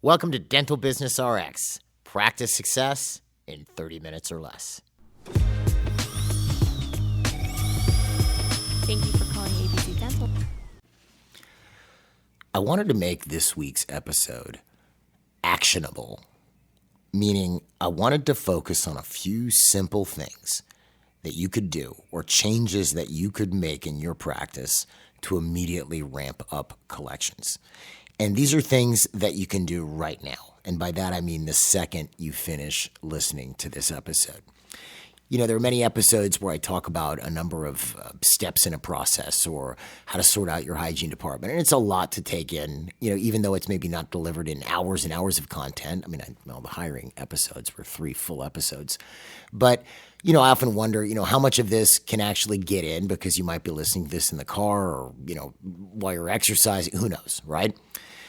Welcome to Dental Business RX. Practice success in 30 minutes or less. Thank you for calling ABC Dental. I wanted to make this week's episode actionable, meaning I wanted to focus on a few simple things that you could do or changes that you could make in your practice to immediately ramp up collections. And these are things that you can do right now. And by that, I mean the second you finish listening to this episode. You know, there are many episodes where I talk about a number of steps in a process or how to sort out your hygiene department. And it's a lot to take in, you know, even though it's maybe not delivered in hours and hours of content. I mean, all the hiring episodes were 3 full episodes. But, you know, I often wonder, you know, how much of this can actually get in because you might be listening to this in the car or, you know, while you're exercising. Who knows, right?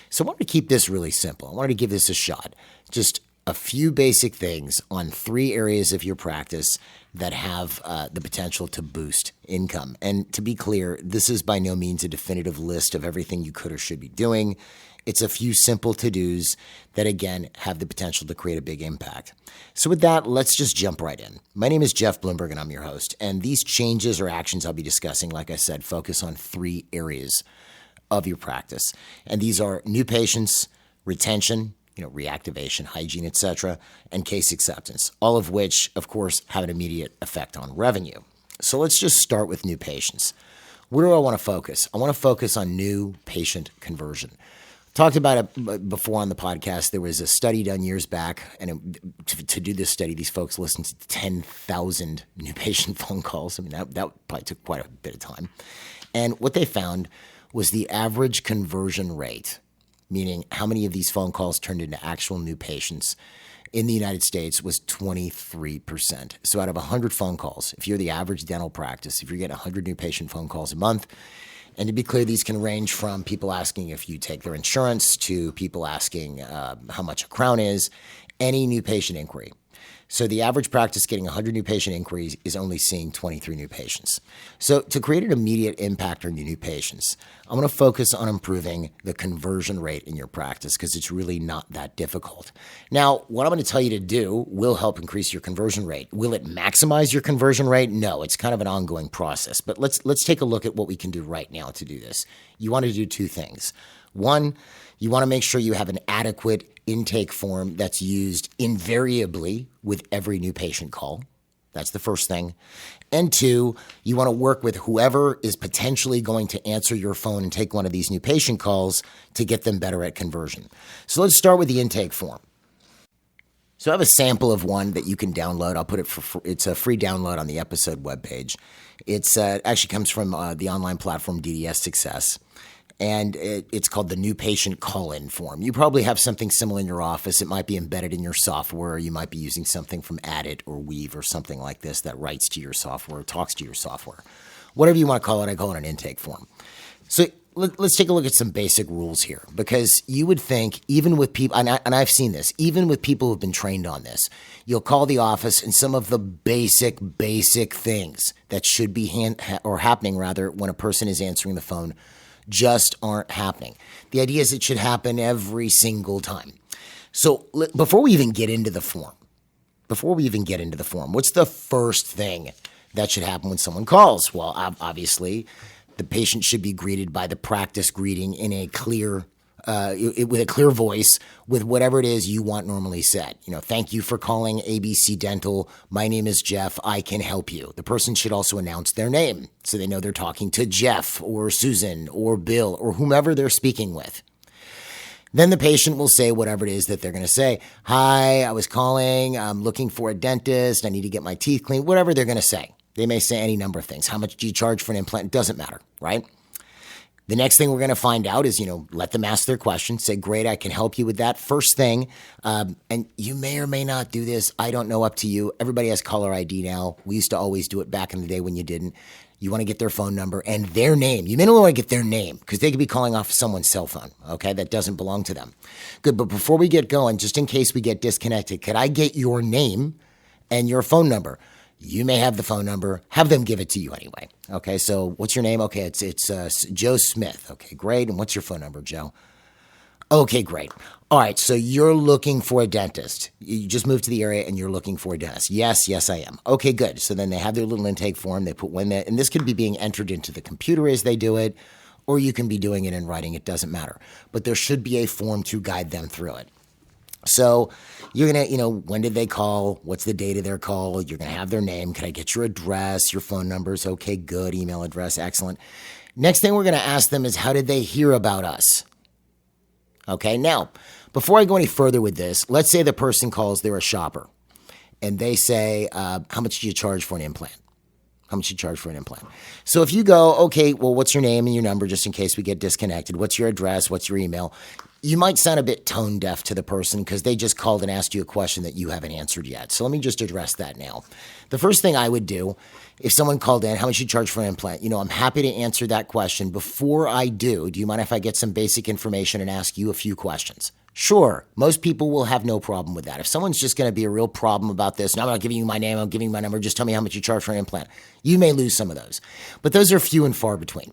So I wanted to keep this really simple. I wanted to give this a shot. Just a few basic things on 3 areas of your practice that have the potential to boost income. And to be clear, this is by no means a definitive list of everything you could or should be doing. It's a few simple to-dos that, again, have the potential to create a big impact. So with that, let's just jump right in. My name is Jeff Bloomberg, and I'm your host. And these changes or actions I'll be discussing, like I said, focus on 3 areas of your practice. And these are new patients, retention, you know, reactivation, hygiene, etc., and case acceptance, all of which, of course, have an immediate effect on revenue. So let's just start with new patients. Where do I want to focus? I want to focus on new patient conversion. Talked about it before on the podcast. There was a study done years back, and to do this study, these folks listened to 10,000 new patient phone calls. I mean, that probably took quite a bit of time. And what they found was the average conversion rate, meaning how many of these phone calls turned into actual new patients in the United States, was 23%. So out of 100 phone calls, if you're the average dental practice, if you're getting 100 new patient phone calls a month, and to be clear, these can range from people asking if you take their insurance to people asking how much a crown is, any new patient inquiry. So the average practice getting 100 new patient inquiries is only seeing 23 new patients. So to create an immediate impact on your new patients, I'm going to focus on improving the conversion rate in your practice because it's really not that difficult. Now, what I'm going to tell you to do will help increase your conversion rate. Will it maximize your conversion rate? No, it's kind of an ongoing process. But let's take a look at what we can do right now to do this. You want to do 2 things. 1, you want to make sure you have an adequate intake form that's used invariably with every new patient call. That's the first thing. And 2, you want to work with whoever is potentially going to answer your phone and take one of these new patient calls to get them better at conversion. So let's start with the intake form. So I have a sample of one that you can download. I'll put it it's a free download on the episode webpage. It's actually comes from the online platform DDS Success. And it's called the new patient call-in form. You probably have something similar in your office. It might be embedded in your software. You might be using something from Addit or Weave or something like this that writes to your software, talks to your software. Whatever you want to call it, I call it an intake form. So let's take a look at some basic rules here, because you would think even with people, and I've seen this, even with people who've been trained on this, you'll call the office and some of the basic things that should be happening when a person is answering the phone just aren't happening. The idea is it should happen every single time. So before we even get into the form, what's the first thing that should happen when someone calls? Well, obviously, the patient should be greeted by the practice greeting in a clear with a clear voice, with whatever it is you want normally said. You know, thank you for calling ABC Dental. My name is Jeff. I can help you. The person should also announce their name so they know they're talking to Jeff or Susan or Bill or whomever they're speaking with. Then the patient will say whatever it is that they're going to say. Hi, I was calling. I'm looking for a dentist. I need to get my teeth cleaned. Whatever they're going to say. They may say any number of things. How much do you charge for an implant? It doesn't matter, right? The next thing we're going to find out is, let them ask their question. Say, great, I can help you with that. First thing, and you may or may not do this. I don't know, up to you. Everybody has caller ID now. We used to always do it back in the day when you didn't. You want to get their phone number and their name. You may not want to get their name because they could be calling off someone's cell phone, okay? That doesn't belong to them. Good, but before we get going, just in case we get disconnected, could I get your name and your phone number? You may have the phone number. Have them give it to you anyway. Okay, so what's your name? Okay, it's Joe Smith. Okay, great. And what's your phone number, Joe? Okay, great. All right, so you're looking for a dentist. You just moved to the area and you're looking for a dentist. Yes, I am. Okay, good. So then they have their little intake form. They put when that, and this could be being entered into the computer as they do it, or you can be doing it in writing. It doesn't matter. But there should be a form to guide them through it. So you're going to, when did they call? What's the date of their call? You're going to have their name. Can I get your address, your phone numbers? Okay, good. Email address. Excellent. Next thing we're going to ask them is how did they hear about us? Okay, now, before I go any further with this, let's say the person calls, they're a shopper, and they say, how much do you charge for an implant? How much do you charge for an implant? So if you go, okay, well, what's your name and your number just in case we get disconnected? What's your address? What's your email? You might sound a bit tone deaf to the person because they just called and asked you a question that you haven't answered yet. So let me just address that now. The first thing I would do if someone called in, how much you charge for an implant? I'm happy to answer that question. Before I do you mind if I get some basic information and ask you a few questions? Sure, most people will have no problem with that. If someone's just going to be a real problem about this, and I'm not giving you my name, I'm giving you my number, just tell me how much you charge for an implant. You may lose some of those, but those are few and far between.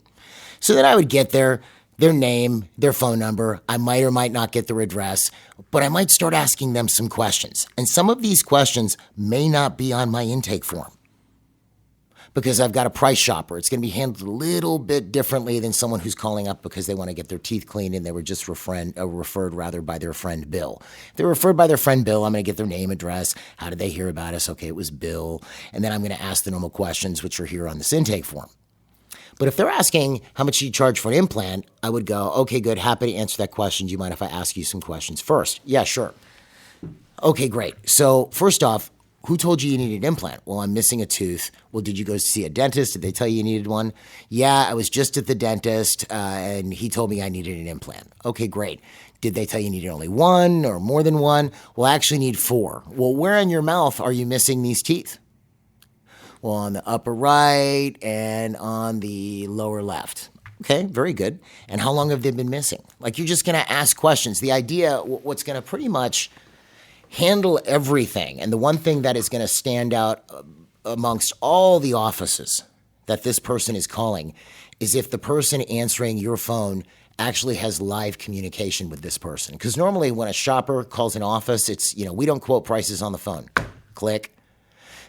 So then I would get their name, their phone number. I might or might not get their address, but I might start asking them some questions. And some of these questions may not be on my intake form because I've got a price shopper. It's going to be handled a little bit differently than someone who's calling up because they want to get their teeth cleaned and they were just referred by their friend Bill. If they're referred by their friend Bill, I'm going to get their name, address. How did they hear about us? Okay, it was Bill. And then I'm going to ask the normal questions, which are here on this intake form. But if they're asking how much you charge for an implant, I would go, okay, good, happy to answer that question. Do you mind if I ask you some questions first? Yeah, sure. Okay, great. So first off, who told you needed an implant? Well, I'm missing a tooth. Well, did you go see a dentist? Did they tell you needed one? Yeah, I was just at the dentist, and he told me I needed an implant. Okay, great. Did they tell you needed only one or more than one? Well, I actually need 4. Well, where in your mouth are you missing these teeth? Well, on the upper right and on the lower left. Okay, very good. And how long have they been missing? Like, you're just going to ask questions. The idea, what's going to pretty much handle everything, and the one thing that is going to stand out amongst all the offices that this person is calling is if the person answering your phone actually has live communication with this person. Because normally when a shopper calls an office, it's, we don't quote prices on the phone. Click.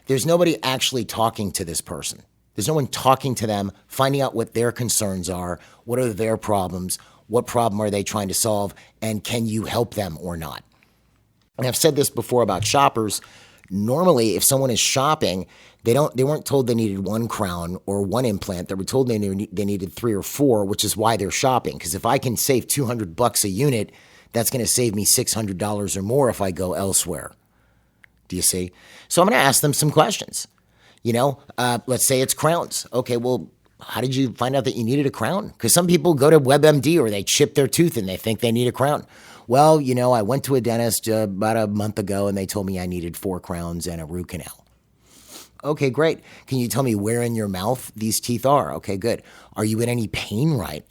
There's nobody actually talking to this person. There's no one talking to them, finding out what their concerns are, what are their problems, what problem are they trying to solve, and can you help them or not? And I've said this before about shoppers. Normally, if someone is shopping, they weren't told they needed 1 crown or 1 implant. They were told they needed 3 or 4, which is why they're shopping. Because if I can save $200 a unit, that's going to save me $600 or more if I go elsewhere. Do you see? So I'm going to ask them some questions. Let's say it's crowns. Okay, well, how did you find out that you needed a crown? Because some people go to WebMD or they chip their tooth and they think they need a crown. Well, I went to a dentist about a month ago and they told me I needed 4 crowns and a root canal. Okay, great. Can you tell me where in your mouth these teeth are? Okay, good. Are you in any pain right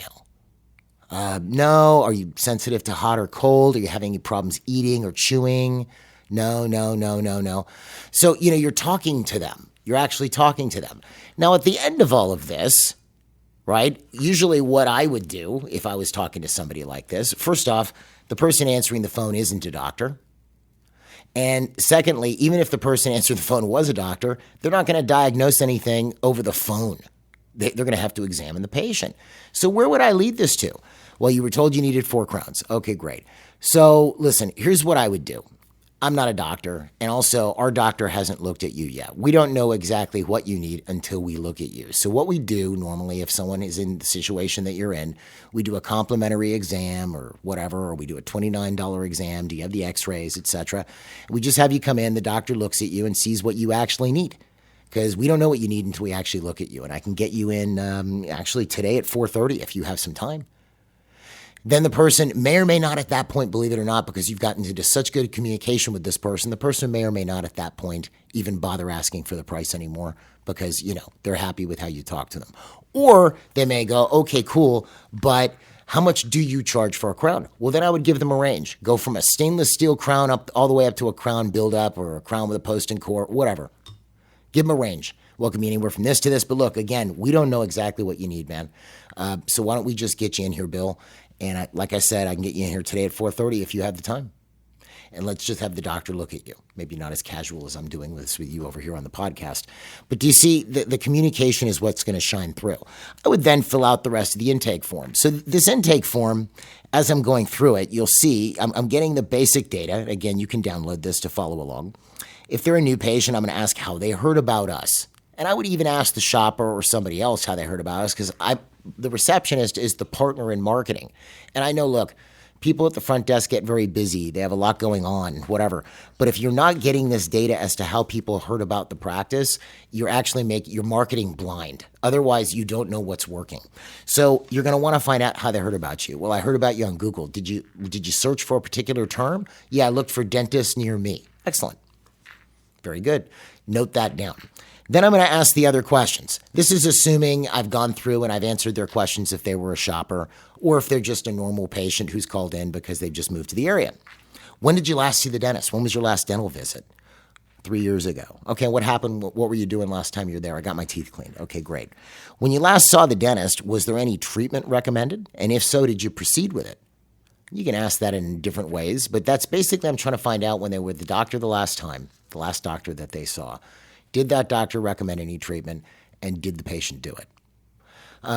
now? No. Are you sensitive to hot or cold? Are you having any problems eating or chewing? No. So, you're talking to them. You're actually talking to them. Now, at the end of all of this, right, usually what I would do if I was talking to somebody like this, first off, the person answering the phone isn't a doctor. And secondly, even if the person answering the phone was a doctor, they're not going to diagnose anything over the phone. They're going to have to examine the patient. So where would I lead this to? Well, you were told you needed 4 crowns. Okay, great. So listen, here's what I would do. I'm not a doctor, and also our doctor hasn't looked at you yet. We don't know exactly what you need until we look at you. So what we do normally, if someone is in the situation that you're in, we do a complimentary exam or whatever, or we do a $29 exam. Do you have the x-rays, etc.? We just have you come in, the doctor looks at you and sees what you actually need. Because we don't know what you need until we actually look at you. And I can get you in actually today at 4:30 if you have some time. Then the person may or may not at that point, believe it or not, because you've gotten into such good communication with this person, the person may or may not at that point even bother asking for the price anymore because, they're happy with how you talk to them. Or they may go, okay, cool, but how much do you charge for a crown? Well, then I would give them a range. Go from a stainless steel crown up all the way up to a crown build up or a crown with a post and core, whatever. Give them a range. Well, it can be anywhere from this to this. But look, again, we don't know exactly what you need, man. So why don't we just get you in here, Bill? And like I said, I can get you in here today at 4:30 if you have the time. And let's just have the doctor look at you. Maybe not as casual as I'm doing this with you over here on the podcast. But do you see, the communication is what's going to shine through. I would then fill out the rest of the intake form. So this intake form, as I'm going through it, you'll see I'm getting the basic data. Again, you can download this to follow along. If they're a new patient, I'm going to ask how they heard about us. And I would even ask the shopper or somebody else how they heard about us, because the receptionist is the partner in marketing. And I know, look, people at the front desk get very busy. They have a lot going on, whatever. But if you're not getting this data as to how people heard about the practice, you're actually you're marketing blind. Otherwise, you don't know what's working. So you're going to want to find out how they heard about you. Well, I heard about you on Google. Did you search for a particular term? Yeah, I looked for dentist near me. Excellent. Very good. Note that down. Then I'm going to ask the other questions. This is assuming I've gone through and I've answered their questions if they were a shopper or if they're just a normal patient who's called in because they've just moved to the area. When did you last see the dentist? When was your last dental visit? 3 years ago. Okay, what happened? What were you doing last time you were there? I got my teeth cleaned. Okay, great. When you last saw the dentist, was there any treatment recommended? And if so, did you proceed with it? You can ask that in different ways, but that's basically, I'm trying to find out when they were with the doctor the last time, the last doctor that they saw. Did that doctor recommend any treatment, and did the patient do it?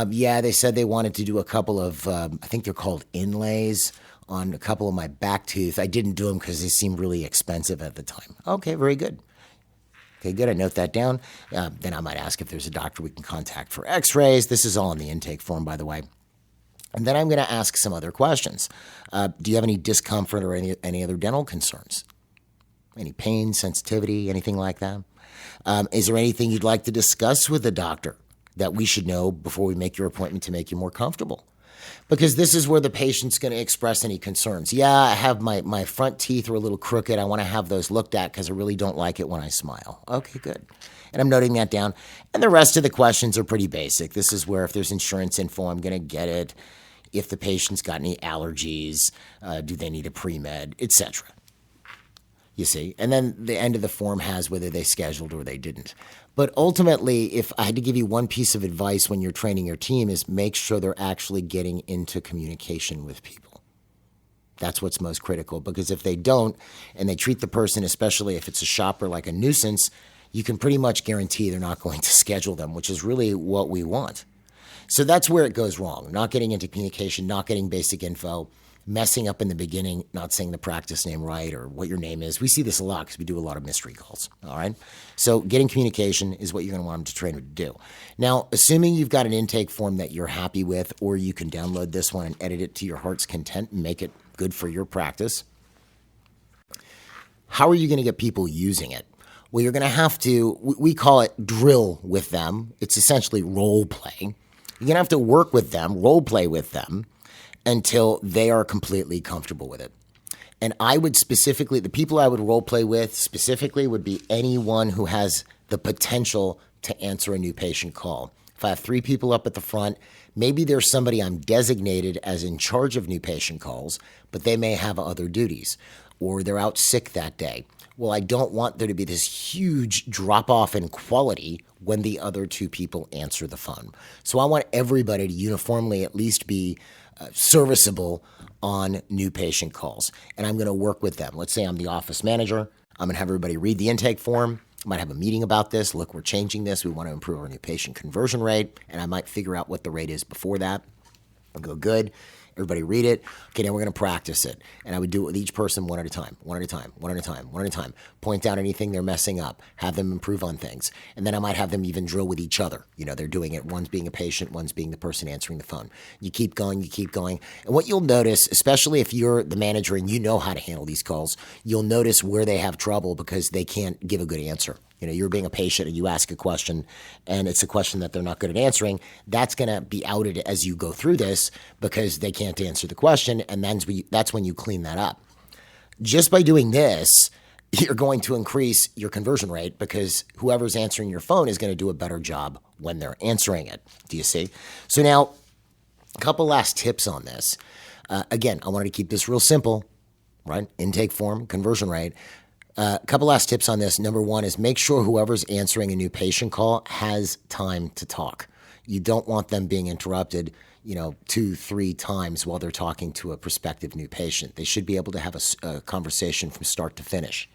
Yeah, they said they wanted to do a couple of, I think they're called inlays on a couple of my back teeth. I didn't do them because they seemed really expensive at the time. Okay, very good. Okay, good. I note that down. Then I might ask if there's a doctor we can contact for x-rays. This is all in the intake form, by the way. And then I'm going to ask some other questions. Do you have any discomfort or any other dental concerns? Any pain, sensitivity, anything like that? Is there anything you'd like to discuss with the doctor that we should know before we make your appointment to make you more comfortable? Because this is where the patient's going to express any concerns. Yeah, I have my front teeth are a little crooked. I want to have those looked at because I really don't like it when I smile. Okay, good. And I'm noting that down. And the rest of the questions are pretty basic. This is where if there's insurance info, I'm going to get it. If the patient's got any allergies, do they need a pre-med, etc. You see, and then the end of the form has whether they scheduled or they didn't. But ultimately, if I had to give you one piece of advice when you're training your team, is make sure they're actually getting into communication with people. That's what's most critical, because if they don't and they treat the person, especially if it's a shopper, like a nuisance, you can pretty much guarantee they're not going to schedule them, which is really what we want. So that's where it goes wrong. Not getting into communication, not getting basic info, messing up in the beginning, not saying the practice name right or what your name is. We see this a lot because we do a lot of mystery calls, all right? So getting communication is what you're going to want them to train to do. Now, assuming you've got an intake form that you're happy with, or you can download this one and edit it to your heart's content and make it good for your practice, how are you going to get people using it? Well, you're going to have to, we call it drill with them. It's essentially role play. You're going to have to work with them, role play with them, until they are completely comfortable with it. And I would specifically, the people I would role play with specifically would be anyone who has the potential to answer a new patient call. If I have 3 people up at the front, maybe there's somebody I'm designated as in charge of new patient calls, but they may have other duties, or they're out sick that day. Well, I don't want there to be this huge drop-off in quality when the other 2 people answer the phone. So I want everybody to uniformly at least be serviceable on new patient calls. And I'm going to work with them. Let's say I'm the office manager. I'm going to have everybody read the intake form. I might have a meeting about this. Look, we're changing this. We want to improve our new patient conversion rate. And I might figure out what the rate is before that. I'll go, good. Everybody read it. Okay, now we're going to practice it. And I would do it with each person one at a time, one at a time, one at a time, one at a time. Point out anything they're messing up. Have them improve on things. And then I might have them even drill with each other. You know, they're doing it. One's being a patient, one's being the person answering the phone. You keep going, you keep going. And what you'll notice, especially if you're the manager and you know how to handle these calls, you'll notice where they have trouble because they can't give a good answer. You know, you're being a patient and you ask a question and it's a question that they're not good at answering. That's going to be outed as you go through this because they can't answer the question, and that's when you clean that up. Just by doing this, you're going to increase your conversion rate because whoever's answering your phone is going to do a better job when they're answering it. Do you see? So now, a couple last tips on this. Again, I wanted to keep this real simple, right? Intake form, conversion rate. A couple last tips on this. Number one is make sure whoever's answering a new patient call has time to talk. You don't want them being interrupted, 2-3 times while they're talking to a prospective new patient. They should be able to have a conversation from start to finish.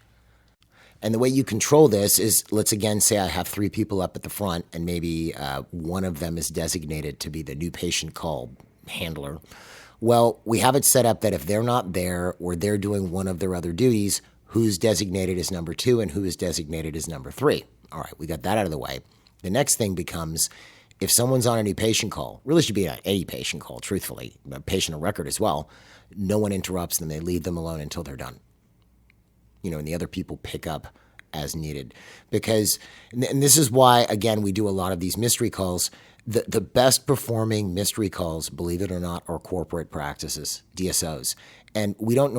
And the way you control this is, let's again say I have 3 people up at the front, and maybe one of them is designated to be the new patient call handler. Well, we have it set up that if they're not there or they're doing one of their other duties, who's designated as number 2 and who is designated as number 3. All right, we got that out of the way. The next thing becomes, if someone's on a new patient call, really should be a patient call, truthfully, a patient of record as well, no one interrupts them. They leave them alone until they're done. And the other people pick up as needed. Because, and this is why, again, we do a lot of these mystery calls. The best performing mystery calls, believe it or not, are corporate practices, DSOs. And we don't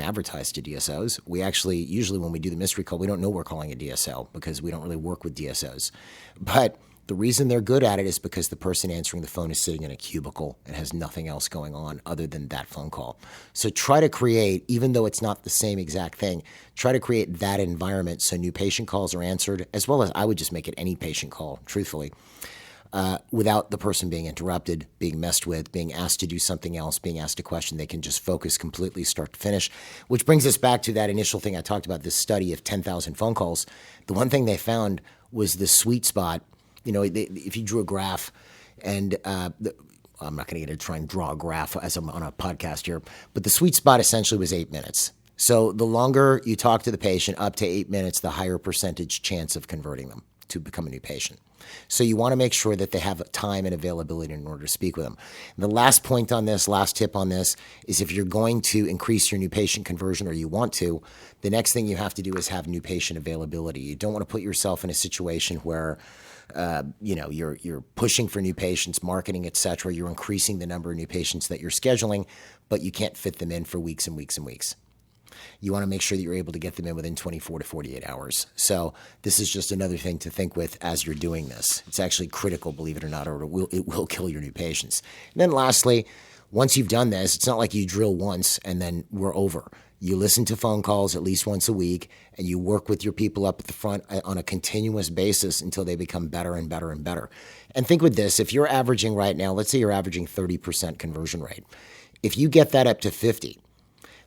advertise to DSOs. We actually, usually when we do the mystery call, we don't know we're calling a DSO because we don't really work with DSOs. But the reason they're good at it is because the person answering the phone is sitting in a cubicle and has nothing else going on other than that phone call. So try to create, even though it's not the same exact thing, try to create that environment so new patient calls are answered, as well as I would just make it any patient call, truthfully, without the person being interrupted, being messed with, being asked to do something else, being asked a question. They can just focus completely start to finish, which brings us back to that initial thing I talked about, this study of 10,000 phone calls. The one thing they found was the sweet spot. If you drew a graph, and I'm not going to get to try and draw a graph as I'm on a podcast here, but the sweet spot essentially was 8 minutes. So the longer you talk to the patient, up to 8 minutes, the higher percentage chance of converting them to become a new patient. So you want to make sure that they have time and availability in order to speak with them. And the last point on this, last tip on this, is if you're going to increase your new patient conversion, or you want to, the next thing you have to do is have new patient availability. You don't want to put yourself in a situation where you're pushing for new patients, marketing, et cetera. You're increasing the number of new patients that you're scheduling, but you can't fit them in for weeks and weeks and weeks. You want to make sure that you're able to get them in within 24 to 48 hours. So this is just another thing to think with as you're doing this. It's actually critical, believe it or not, or it will kill your new patients. And then lastly, once you've done this, it's not like you drill once and then we're over. You listen to phone calls at least once a week, and you work with your people up at the front on a continuous basis until they become better and better and better. And think with this, if you're averaging right now, let's say you're averaging 30% conversion rate. If you get that up to 50,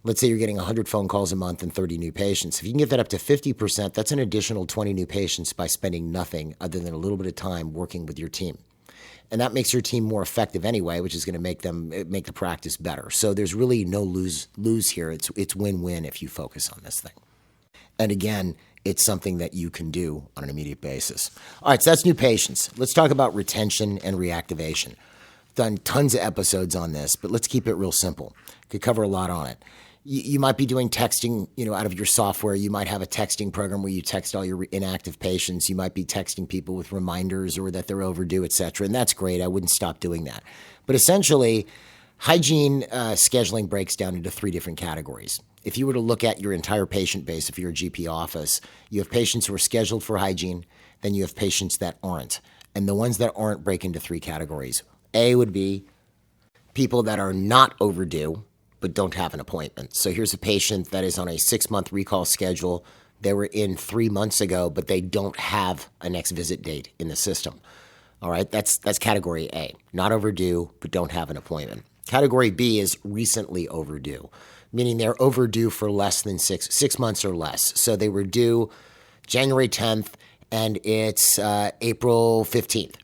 let's say you're getting 100 phone calls a month and 30 new patients. If you can get that up to 50%, that's an additional 20 new patients by spending nothing other than a little bit of time working with your team. And that makes your team more effective anyway, which is going to make the practice better. So there's really no lose here. It's win-win if you focus on this thing. And again, it's something that you can do on an immediate basis. All right, so that's new patients. Let's talk about retention and reactivation. Done tons of episodes on this, but let's keep it real simple. Could cover a lot on it. You might be doing texting, out of your software. You might have a texting program where you text all your inactive patients. You might be texting people with reminders or that they're overdue, et cetera. And that's great. I wouldn't stop doing that. But essentially, hygiene scheduling breaks down into 3 different categories. If you were to look at your entire patient base, if you're a GP office, you have patients who are scheduled for hygiene. Then you have patients that aren't. And the ones that aren't break into 3 categories. A would be people that are not overdue but don't have an appointment. So here's a patient that is on a 6-month recall schedule. They were in 3 months ago, but they don't have a next visit date in the system. All right, that's category A, not overdue, but don't have an appointment. Category B is recently overdue, meaning they're overdue for less than 6 months or less. So they were due January 10th, and it's April 15th.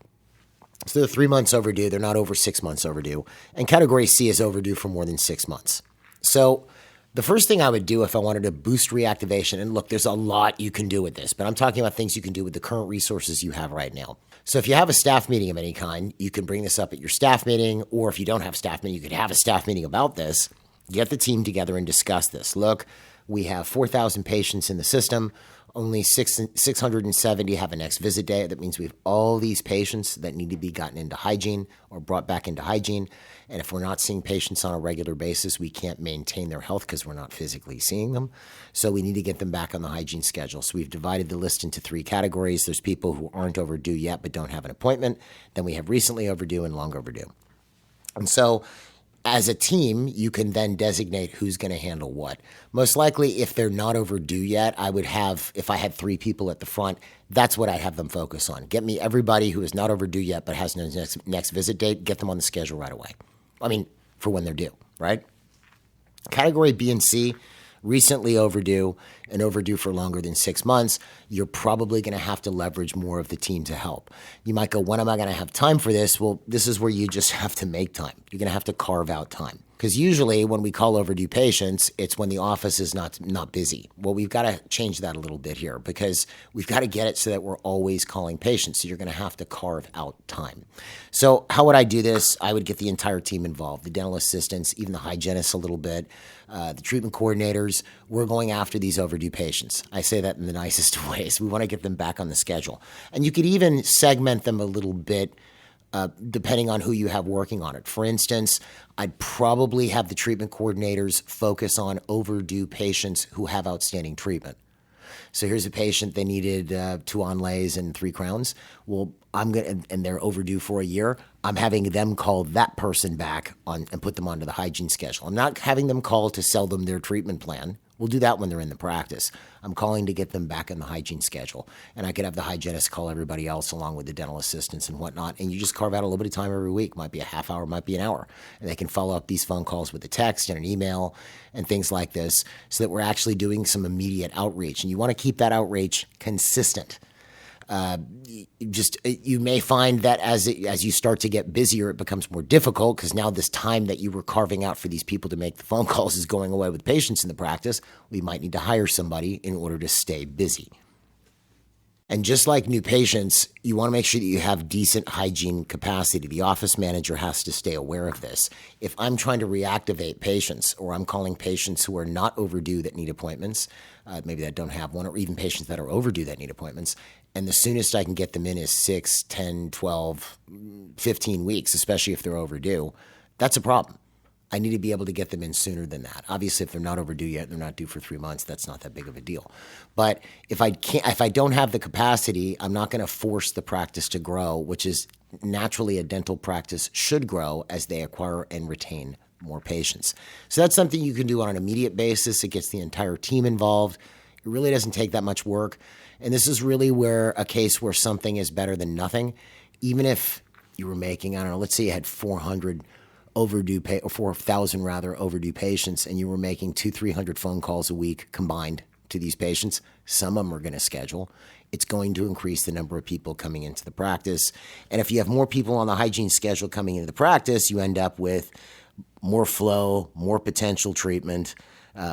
So they're 3 months overdue. They're not over 6 months overdue. And category C is overdue for more than 6 months. So the first thing I would do if I wanted to boost reactivation, and look, there's a lot you can do with this, but I'm talking about things you can do with the current resources you have right now. So if you have a staff meeting of any kind, you can bring this up at your staff meeting, or if you don't have a staff meeting, you could have a staff meeting about this. Get the team together and discuss this. Look, we have 4,000 patients in the system. Only 670 have a next visit day. That means we have all these patients that need to be gotten into hygiene or brought back into hygiene. And if we're not seeing patients on a regular basis, we can't maintain their health because we're not physically seeing them. So we need to get them back on the hygiene schedule. So we've divided the list into 3 categories. There's people who aren't overdue yet but don't have an appointment. Then we have recently overdue and long overdue. And so as a team, you can then designate who's going to handle what. Most likely, if they're not overdue yet, if I had 3 people at the front, that's what I'd have them focus on. Get me everybody who is not overdue yet but has no next visit date, get them on the schedule right away. I mean, for when they're due, right? Category B and C, recently overdue and overdue for longer than 6 months, you're probably going to have to leverage more of the team to help. You might go, when am I going to have time for this? Well, this is where you just have to make time. You're going to have to carve out time. Because usually when we call overdue patients, it's when the office is not busy. Well, we've got to change that a little bit here because we've got to get it so that we're always calling patients. So you're going to have to carve out time. So how would I do this? I would get the entire team involved, the dental assistants, even the hygienists a little bit, the treatment coordinators. We're going after these overdue patients. I say that in the nicest of ways. We want to get them back on the schedule. And you could even segment them a little bit depending on who you have working on it. For instance, I'd probably have the treatment coordinators focus on overdue patients who have outstanding treatment. So here's a patient, they needed 2 onlays and 3 crowns. Well, and they're overdue for a year. I'm having them call that person back and put them onto the hygiene schedule. I'm not having them call to sell them their treatment plan. We'll do that when they're in the practice. I'm calling to get them back in the hygiene schedule. And I could have the hygienist call everybody else along with the dental assistants and whatnot. And you just carve out a little bit of time every week. Might be a half hour, might be an hour. And they can follow up these phone calls with a text and an email and things like this so that we're actually doing some immediate outreach. And you want to keep that outreach consistent. You may find that as you start to get busier, it becomes more difficult because now this time that you were carving out for these people to make the phone calls is going away with patients in the practice. We might need to hire somebody in order to stay busy. And just like new patients, you want to make sure that you have decent hygiene capacity. The office manager has to stay aware of this. If I'm trying to reactivate patients or I'm calling patients who are not overdue that need appointments, maybe that don't have one, or even patients that are overdue that need appointments, and the soonest I can get them in is 6, 10, 12, 15 weeks, especially if they're overdue, that's a problem. I need to be able to get them in sooner than that. Obviously, if they're not overdue yet, they're not due for 3 months, that's not that big of a deal. But if I don't have the capacity, I'm not going to force the practice to grow, which is naturally a dental practice should grow as they acquire and retain more patients. So that's something you can do on an immediate basis. It gets the entire team involved. It really doesn't take that much work. And this is really where a case where something is better than nothing. Even if you were making, I don't know, let's say you had 400 overdue or 4,000 rather overdue patients, and you were making 200-300 phone calls a week combined to these patients. Some of them are going to schedule. It's going to increase the number of people coming into the practice. And if you have more people on the hygiene schedule coming into the practice, you end up with more flow, more potential treatment,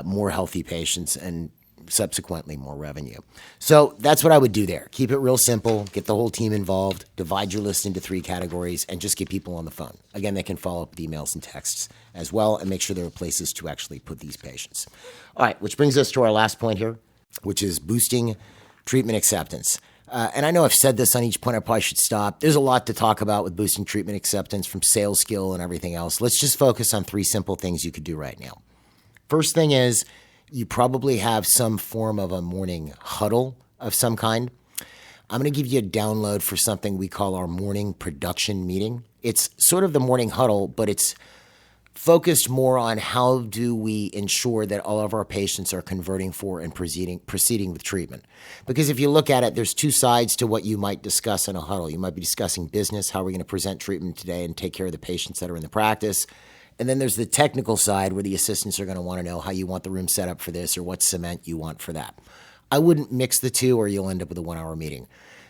more healthy patients, and subsequently more revenue. So that's what I would do there. Keep it real simple. Get the whole team involved. Divide your list into 3 categories and just get people on the phone. Again, they can follow up with emails and texts as well and make sure there are places to actually put these patients. All right, which brings us to our last point here, which is boosting treatment acceptance. And I know I've said this on each point. I probably should stop. There's a lot to talk about with boosting treatment acceptance from sales skill and everything else. Let's just focus on 3 simple things you could do right now. First thing is, you probably have some form of a morning huddle of some kind. I'm going to give you a download for something we call our morning production meeting. It's sort of the morning huddle, but it's focused more on how do we ensure that all of our patients are converting for and proceeding with treatment. Because if you look at it, there's 2 sides to what you might discuss in a huddle. You might be discussing business, how we're going to present treatment today and take care of the patients that are in the practice. And then there's the technical side where the assistants are going to want to know how you want the room set up for this or what cement you want for that. I wouldn't mix the 2 or you'll end up with a 1-hour meeting.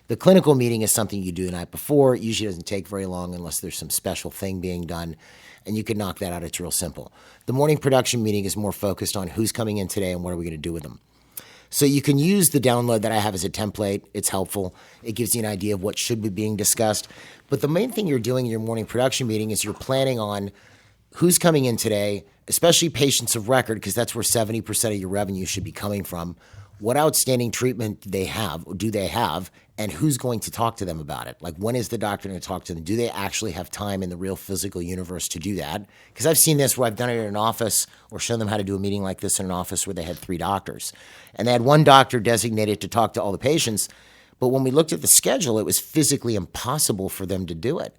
The clinical meeting is something you do the night before. It usually doesn't take very long unless there's some special thing being done, and you can knock that out. It's real simple. The morning production meeting is more focused on who's coming in today and what are we going to do with them. So you can use the download that I have as a template. It's helpful. It gives you an idea of what should be being discussed. But the main thing you're doing in your morning production meeting is you're planning on who's coming in today, especially patients of record, because that's where 70% of your revenue should be coming from. What outstanding treatment do they have, and who's going to talk to them about it? Like, when is the doctor going to talk to them? Do they actually have time in the real physical universe to do that? Because I've seen this where I've done it in an office or shown them how to do a meeting like this in an office where they had 3 doctors. And they had 1 doctor designated to talk to all the patients, but when we looked at the schedule, it was physically impossible for them to do it.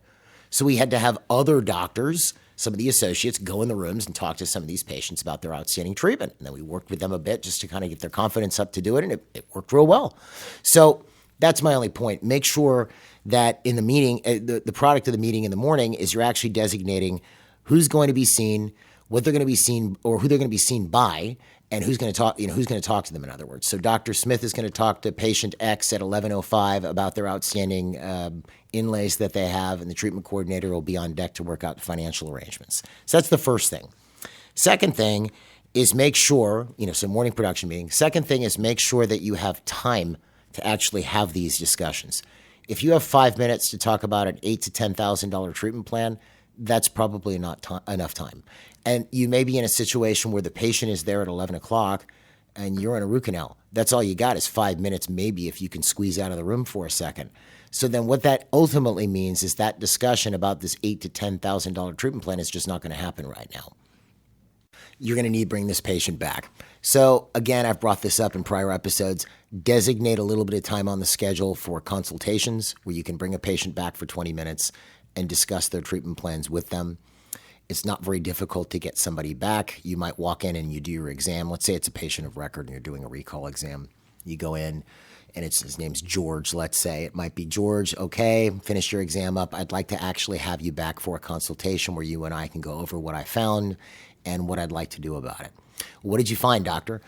So we had to have other doctors some of the associates go in the rooms and talk to some of these patients about their outstanding treatment. And then we worked with them a bit just to kind of get their confidence up to do it, and it worked real well. So that's my only point. Make sure that in the meeting, the product of the meeting in the morning is you're actually designating who's going to be seen, what they're going to be seen, or who they're going to be seen by, and who's going to talk, who's going to talk to them, in other words. So Dr. Smith is going to talk to patient X at 11:05 about their outstanding inlays that they have, and the treatment coordinator will be on deck to work out financial arrangements. So that's the first thing. Second thing is make sure, so morning production meeting. Second thing is make sure that you have time to actually have these discussions. If you have 5 minutes to talk about an $8,000 to $10,000 treatment plan, that's probably not enough time. And you may be in a situation where the patient is there at 11 o'clock and you're in a root canal. That's all you got is 5 minutes, maybe, if you can squeeze out of the room for a second. So then what that ultimately means is that discussion about this $8,000 to $10,000 treatment plan is just not going to happen right now. You're going to need to bring this patient back. So again, I've brought this up in prior episodes. Designate a little bit of time on the schedule for consultations where you can bring a patient back for 20 minutes and discuss their treatment plans with them. It's not very difficult to get somebody back. You might walk in and you do your exam. Let's say it's a patient of record and you're doing a recall exam. You go in and his name's George, let's say. It might be, George, okay, finish your exam up. I'd like to actually have you back for a consultation where you and I can go over what I found and what I'd like to do about it. What did you find, doctor?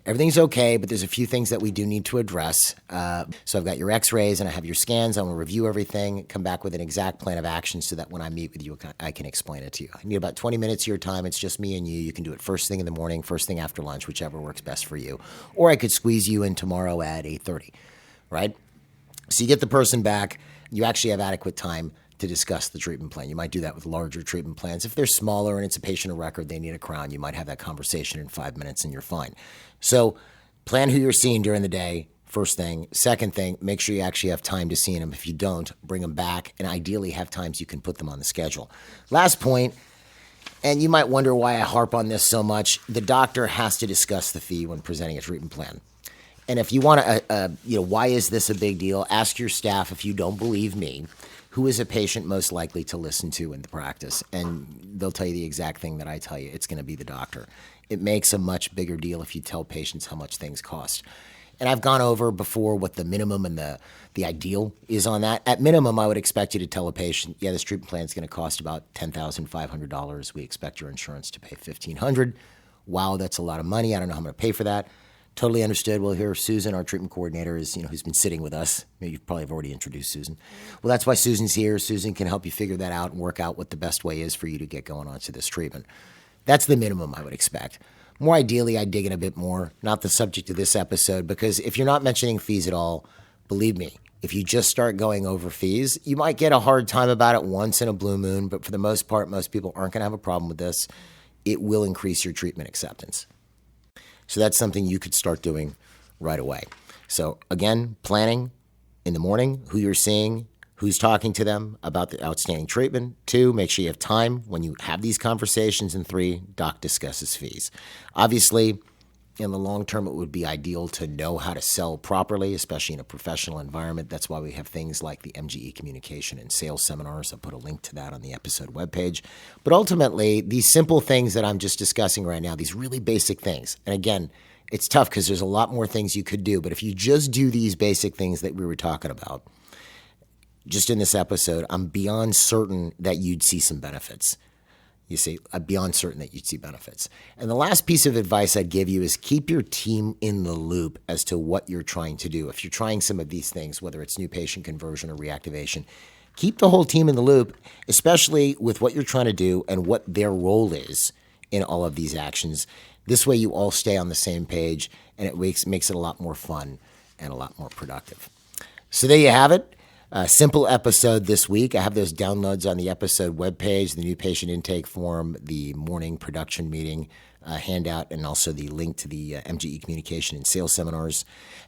Everything's okay, but there's a few things that we do need to address. So I've got your x-rays and I have your scans. I'm going to review everything, come back with an exact plan of action so that when I meet with you, I can explain it to you. I need about 20 minutes of your time. It's just me and you. You can do it first thing in the morning, first thing after lunch, whichever works best for you. Or I could squeeze you in tomorrow at 8:30, right? So you get the person back. You actually have adequate time to discuss the treatment plan. You might do that with larger treatment plans. If they're smaller and it's a patient of record, they need a crown, you might have that conversation in 5 minutes and you're fine. So plan who you're seeing during the day, first thing. Second thing, make sure you actually have time to see them. If you don't, bring them back, and ideally have times you can put them on the schedule. Last point, and you might wonder why I harp on this so much, the doctor has to discuss the fee when presenting a treatment plan. And if you want to, why is this a big deal? Ask your staff, if you don't believe me, who is a patient most likely to listen to in the practice? And they'll tell you the exact thing that I tell you. It's going to be the doctor. It makes a much bigger deal if you tell patients how much things cost. And I've gone over before what the minimum and the ideal is on that. At minimum, I would expect you to tell a patient, yeah, this treatment plan is going to cost about $10,500. We expect your insurance to pay $1,500. Wow, that's a lot of money. I don't know how I'm going to pay for that. Totally understood. Well, here Susan, our treatment coordinator, is who's been sitting with us. Maybe you probably have already introduced Susan. Well, that's why Susan's here. Susan can help you figure that out and work out what the best way is for you to get going on to this treatment. That's the minimum I would expect. More ideally, I'd dig in a bit more. Not the subject of this episode, because if you're not mentioning fees at all, believe me, if you just start going over fees, you might get a hard time about it once in a blue moon, but for the most part, most people aren't going to have a problem with this. It will increase your treatment acceptance. So that's something you could start doing right away. So again, planning in the morning, who you're seeing, who's talking to them about the outstanding treatment. 2, make sure you have time when you have these conversations. And 3, doc discusses fees. Obviously, in the long term, it would be ideal to know how to sell properly, especially in a professional environment. That's why we have things like the MGE communication and sales seminars. I'll put a link to that on the episode webpage. But ultimately, these simple things that I'm just discussing right now, these really basic things, and again, it's tough because there's a lot more things you could do, but if you just do these basic things that we were talking about, just in this episode, I'm beyond certain that you'd see some benefits. You see, I'm beyond certain that you'd see benefits. And the last piece of advice I'd give you is keep your team in the loop as to what you're trying to do. If you're trying some of these things, whether it's new patient conversion or reactivation, keep the whole team in the loop, especially with what you're trying to do and what their role is in all of these actions. This way you all stay on the same page, and it makes it a lot more fun and a lot more productive. So there you have it. A simple episode this week. I have those downloads on the episode webpage, the new patient intake form, the morning production meeting handout, and also the link to the MGE communication and sales seminars.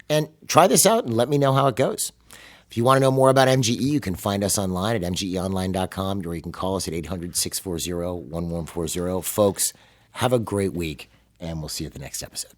And try this out and let me know how it goes. If you want to know more about MGE, you can find us online at mgeonline.com, or you can call us at 800-640-1140. Folks, have a great week, and we'll see you at the next episode.